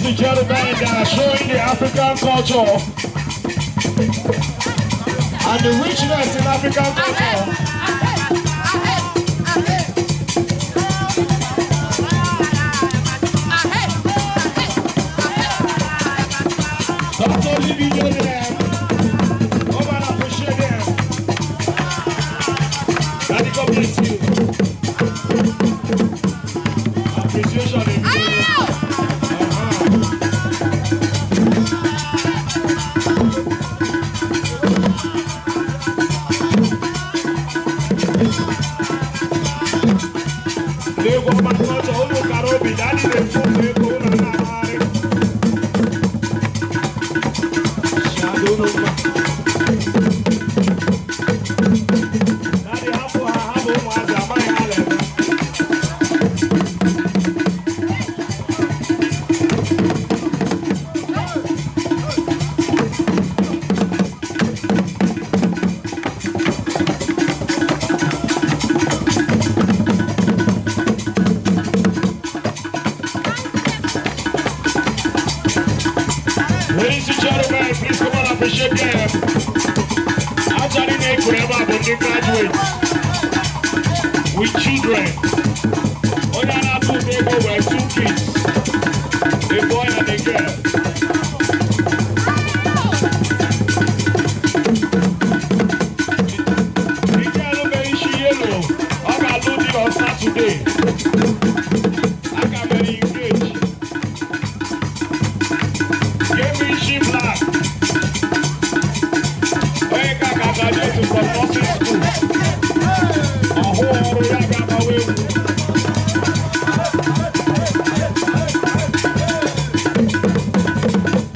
and gentlemen, they are showing the African culture and the richness in African culture. Don't only video them, come and appreciate them. Daddy, God bless you. Appreciation in video. Lego Makoto, Omo Karobi, Daddy, they fool me, go na na mare. Shadow no ma. Daddy, habo mo aja mai hale. Ladies and gentlemen, please come on and appreciate them. Actually, they could ever but they graduate with children. On an apple table were 2 kids, a boy and a girl. The girl very she yellow. I got loaded on Saturday. I got very engaged. She black. When I graduated to compulsory school, a whole royal got away.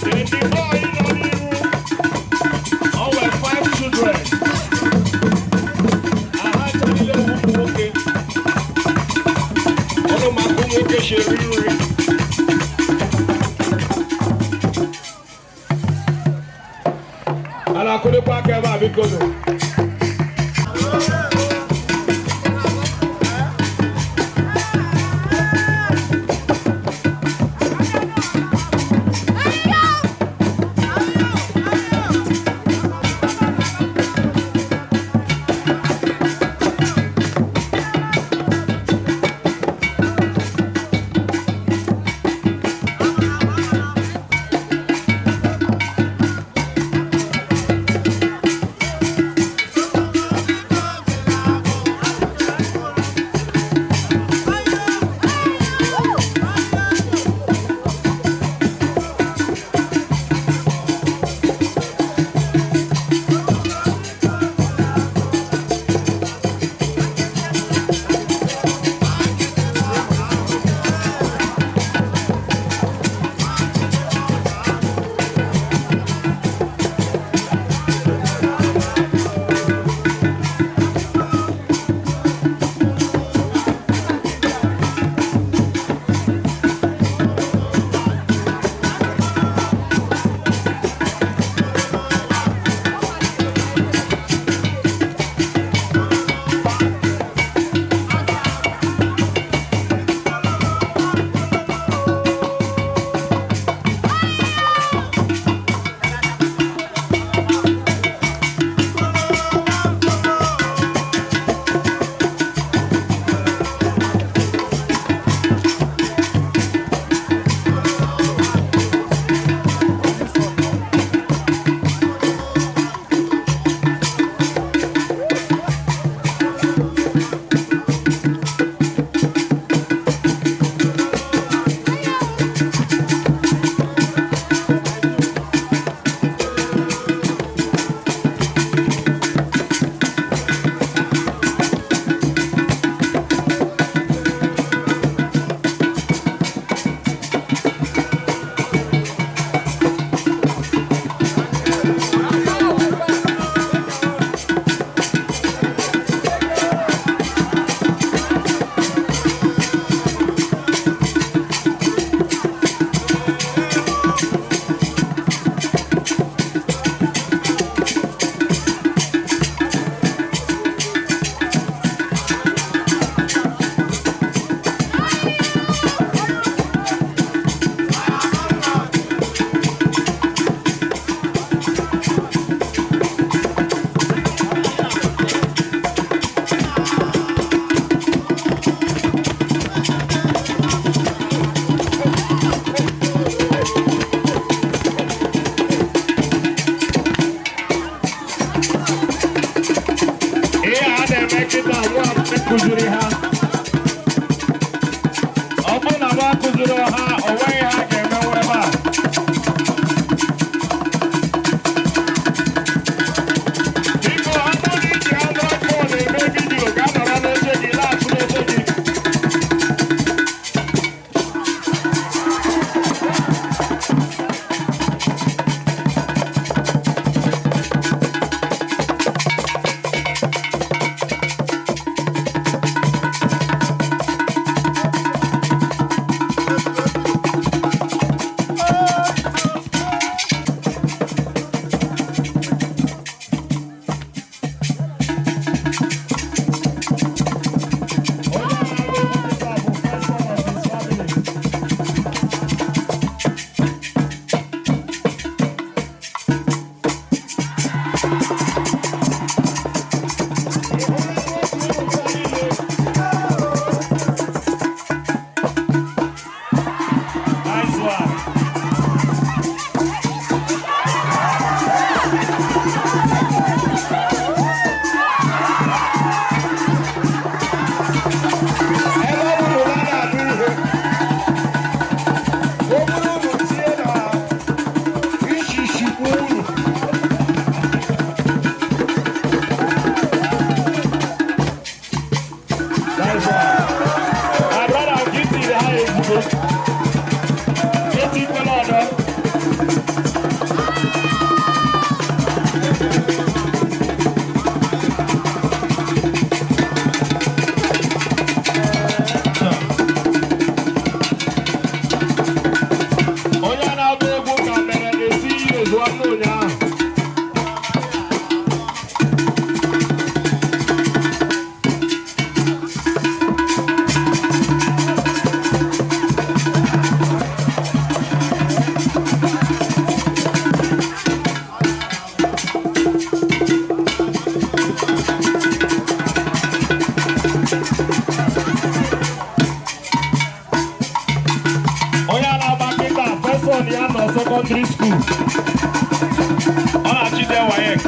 Then the boy in the room, all were 5 children. I had to be able okay. All of my good she really. I couldn't pack ever because Kuzuri ha. Ọbụ na ba kuzuri ha, onweghị ha ga-emenwe ebe a. Biko, ọ bụrụ na iji Android phone eme vidiyo, gaa nọrọ n'oche gị, laghachị n'oche gị. Secondary school. On a dit des voyelles.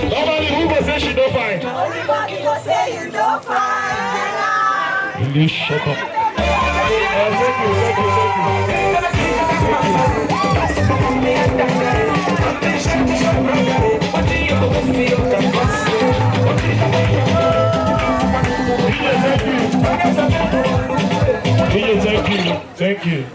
Normally, who go say she don't find? Everybody go say you don't find. You shut up. Thank you.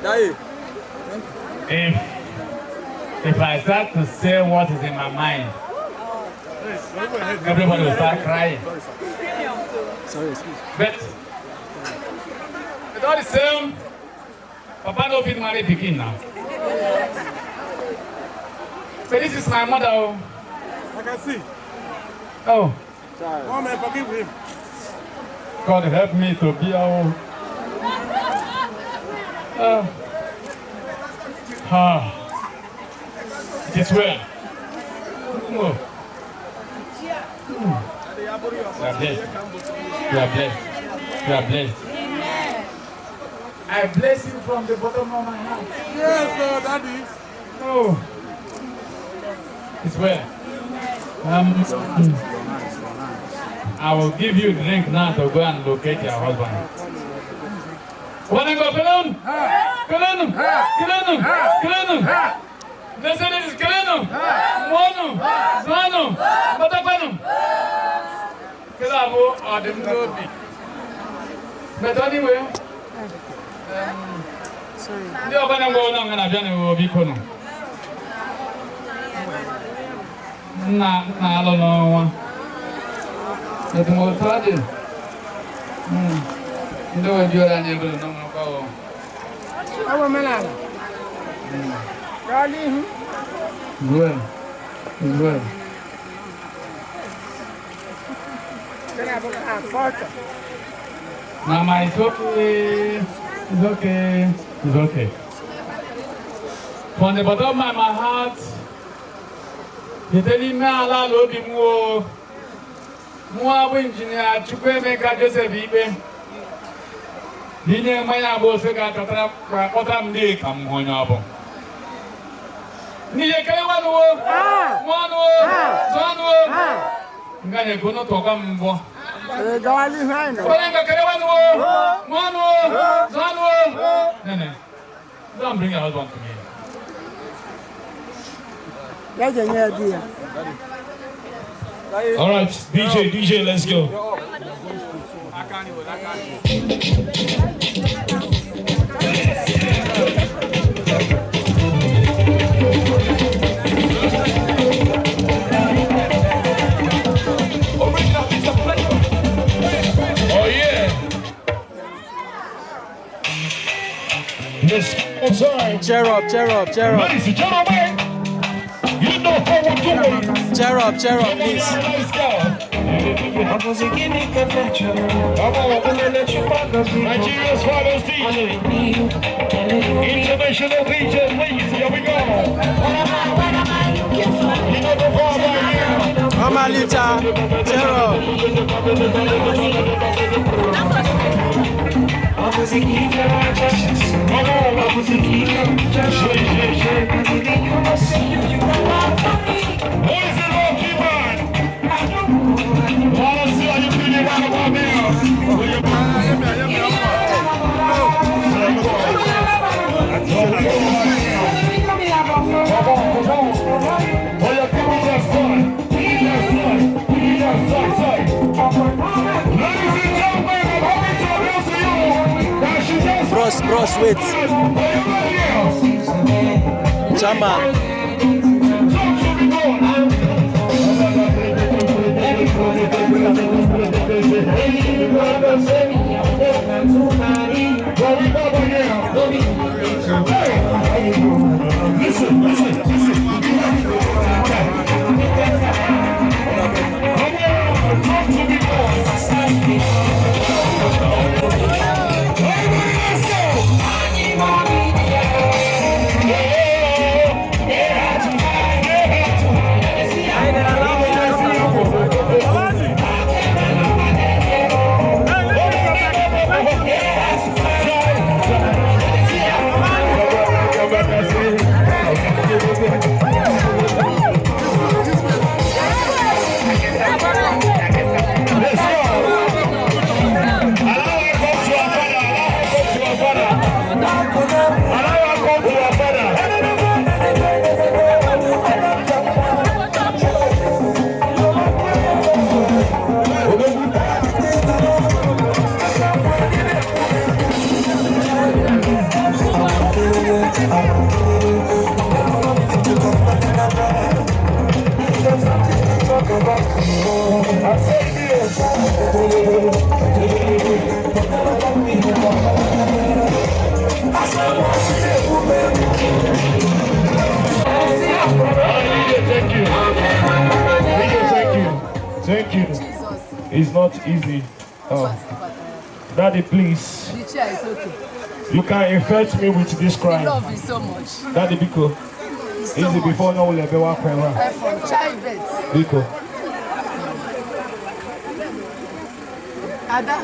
Thank you. If I start to say what is in my mind, everybody will start crying. But with all the same, Papa don't fit marry Pikin now. So this is my mother. I can see. Oh. Oh man, forgive him. God help me to be a it is well. Oh. You are blessed. You are blessed. You are blessed. I bless you from the bottom of my heart. Yes, sir, Daddy. Oh. It's well. I will give you a drink now to go and locate your husband. Wanna go, Kalun? Kalun! Kalun! Kalun! Listen, this is Kalun! Mono! Zano! Batapano! Kalamo, I didn't know me. But anyway, sorry. You're going to go along and I've done a big Nah, I don't know. It's more tragic. You know what you're unable to know. How am I? Darling. Well. Well. Mama, it's okay. It's okay. It's okay. From the bottom of my heart, you tell me I love you more. More engineer, Chukwemeka Joseph Ibe. Dine maya bo se ga katra mde kam honyabo. Ni ye kale wanu wo. Zanu. Ngane kono toka mbo. Gawali haina. Olenga kale wanu wo. Zanu. Nene. Don't bring your husband to me. All right, DJ, let's go. Oh yeah. Let's go time. Cheer up. Ladies and gentlemen, you know how we're doing. Cheer up, please. Let's go. Nigeria's finest DJ. International DJ, please. Here we go. You know the vibe right here. Mama Lita, cheer up. What is it, Rocky Man? Wanna see how you feeling right about now? Bros, wait. Chama. Listen. Everybody, let's go! It's not easy. Oh. Daddy, please. The chair is okay. You can infect me with this I crime. love you so much. Daddy, Biko. It's so Easy much. before no will ever walk around. I'm from childbirth. Biko. Ada.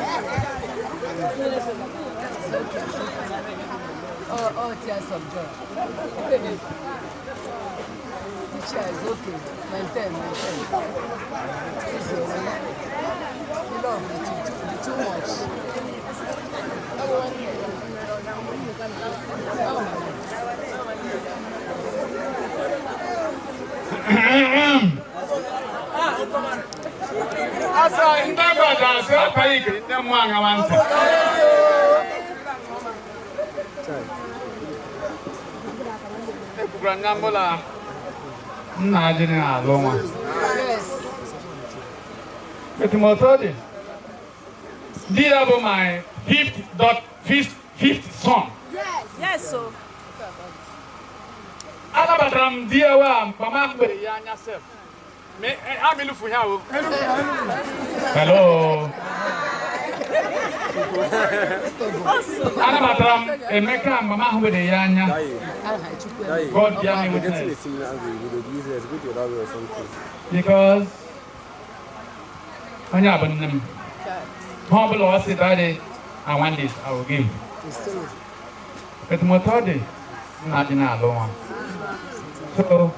Oh, tears of joy. The chair is okay. Maintain. It's okay. You love me too much. Asa ndaba da se apayi ke ndem anga wanta. Ekubra nyambola. Na ajini na aloma. Yes. Betumotodi. Dia bo my fifth son. Yes, so. Ala badram dia wa mama mbere ya nya sef. Me amilu fu ya o. Hello. Ala badram emeka mama mbere ya nya. God give me witness. Because anya abanim. Humble or say daddy, I want this, I will give. But Motodi, not in our one. So,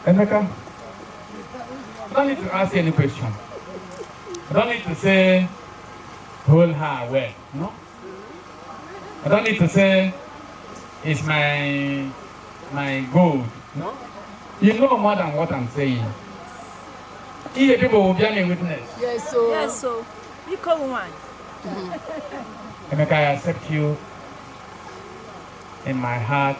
Emeka, I don't need to ask you any question. I don't need to say, hold her well, no? I don't need to say, it's my gold, no? You know more than what I'm saying. Here people will be a witness. Yes, so. Yes, so. You come one. Emeka, I accept you in my heart,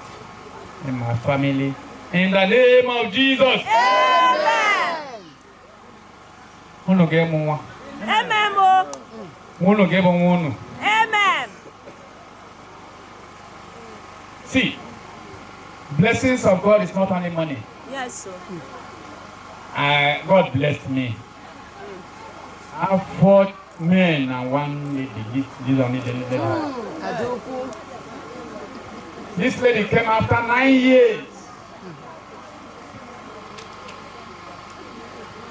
in my family, in the name of Jesus. Amen. Uno ge mo. Amen, mo. Uno ge bon uno. Amen. See, blessings of God is not only money. Yes, so. God blessed me. I have 4 men and 1 lady. This only the lady. This lady came after 9 years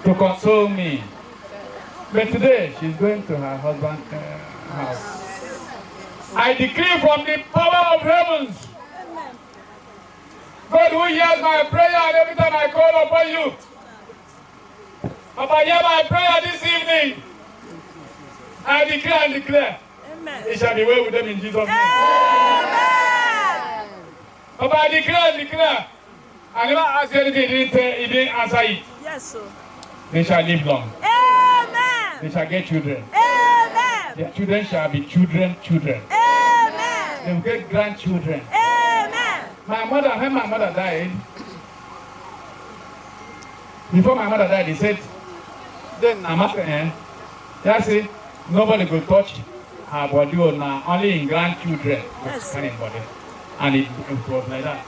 to console me. But today she's going to her husband's house. I decree from the power of heavens, God who hears my prayer and every time I call upon you, Papa, hear my prayer this evening. I declare and declare. Amen. It shall be well with them in Jesus' name. Amen. Papa, I declare and declare. I never asked you anything, he didn't answer it. Yes, so. They shall live long. Amen. They shall get children. Amen. Their children shall be children. Amen. They will get grandchildren. Amen. When my mother died, before my mother died, he said, then I'm asking, see, nobody could touch her body or now, only in grandchildren. Yes. Anybody. And it was like that.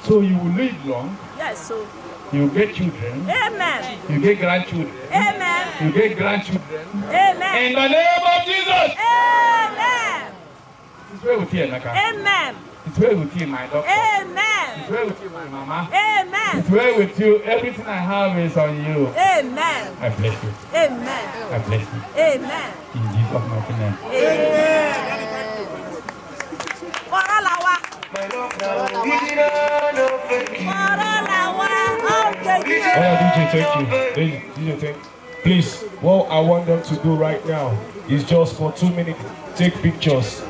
So you will live long, Yes, so. you get children, Amen. you get grandchildren, Amen. you get grandchildren. Amen. In the name of Jesus! Amen. It's well with you, Naka. Amen. It's well with you, my doctor. Amen. It's well with you, my mama. Amen. It's well with you. Everything I have is on you. Amen. I bless you. Amen. I bless you. Amen. In Jesus' mighty name. Amen. Waralawa. Waralawa. DJ, thank you. DJ, thank you. Please, what I want them to do right now is just for 2 minutes, take pictures